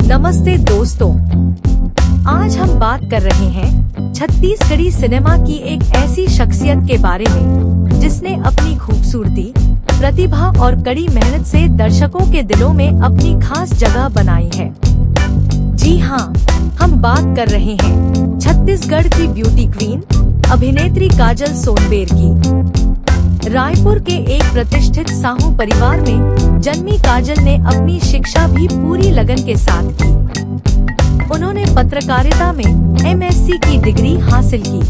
नमस्ते दोस्तों, आज हम बात कर रहे हैं छत्तीसगढ़ी सिनेमा की एक ऐसी शख्सियत के बारे में जिसने अपनी खूबसूरती, प्रतिभा और कड़ी मेहनत से दर्शकों के दिलों में अपनी खास जगह बनाई है। जी हाँ, हम बात कर रहे हैं छत्तीसगढ़ की ब्यूटी क्वीन अभिनेत्री काजल सोनबेर की। रायपुर के एक प्रतिष्ठित साहू परिवार में जन्मी काजल ने अपनी शिक्षा भी पूरी लगन के साथ की। उन्होंने पत्रकारिता में MSc की डिग्री हासिल की।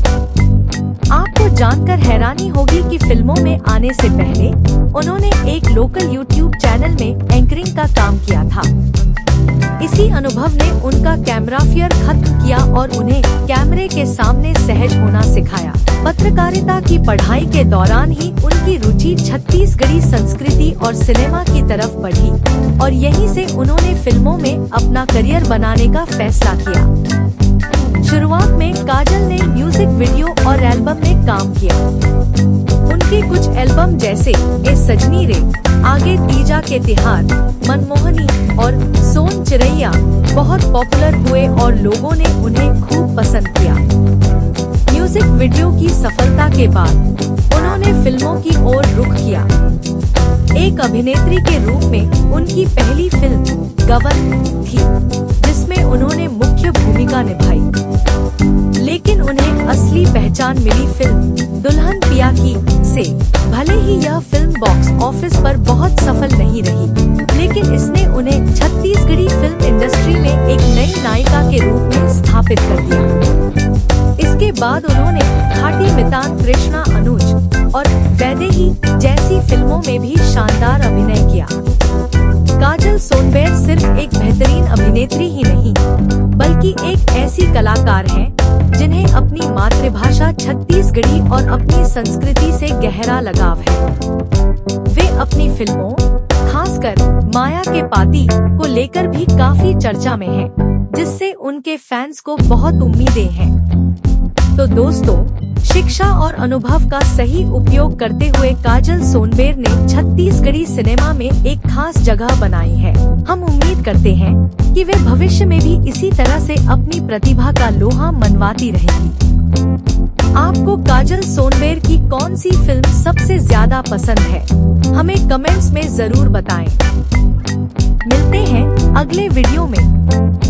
आपको जानकर हैरानी होगी कि फिल्मों में आने से पहले उन्होंने एक लोकल YouTube चैनल में एंकरिंग का काम किया था। इसी अनुभव ने उनका कैमरा फियर खत्म किया और उन्हें कैमरे के सामने सहज होना सिखाया। पत्रकारिता की पढ़ाई के दौरान ही उनकी रुचि छत्तीसगढ़ी संस्कृति और सिनेमा की तरफ बढ़ी और यहीं से उन्होंने फिल्मों में अपना करियर बनाने का फैसला किया। शुरुआत में काजल ने म्यूजिक वीडियो और एल्बम में काम किया। उनके कुछ एल्बम जैसे ए सजनी रे, आगे तीजा के तिहार, मनमोहनी और सोन चिरैया बहुत पॉपुलर हुए और लोगों ने उन्हें खूब पसंद किया। म्यूजिक वीडियो की सफलता के बाद उन्होंने फिल्मों की ओर रुख किया। एक अभिनेत्री के रूप में उनकी पहली फिल्म गवन थी, जिसमें उन्होंने मुख्य भूमिका निभाई। लेकिन उन्हें असली पहचान मिली फिल्म दुल्हन पिया की से। भले ही यह फिल्म बॉक्स ऑफिस पर बहुत सफल नहीं रही, लेकिन इसने उन्हें छत्तीसगढ़ी फिल्म इंडस्ट्री में एक नई नायिका के रूप में स्थापित कर दिया। इसके बाद उन्होंने खाटी मितान कृष्णा अनुज और वैदेही जैसी फिल्मों में भी शानदार अभिनय किया। काजल सोनबेर सिर्फ एक बेहतरीन अभिनेत्री ही नहीं, बल्कि एक ऐसी कलाकार हैं जिन्हें अपनी मातृभाषा छत्तीसगढ़ी और अपनी संस्कृति से गहरा लगाव है। वे अपनी फिल्मों, खासकर माया के पाती को लेकर भी काफी चर्चा में हैं, जिससे उनके फैंस को बहुत उम्मीदें हैं। तो दोस्तों, शिक्षा और अनुभव का सही उपयोग करते हुए काजल सोनबेर ने छत्तीसगढ़ी सिनेमा में एक खास जगह बनाई है। हम उम्मीद करते हैं कि वे भविष्य में भी इसी तरह से अपनी प्रतिभा का लोहा मनवाती रहेंगी। आपको काजल सोनबेर की कौन सी फिल्म सबसे ज्यादा पसंद है? हमें कमेंट्स में जरूर बताएं। मिलते हैं अगले वीडियो में।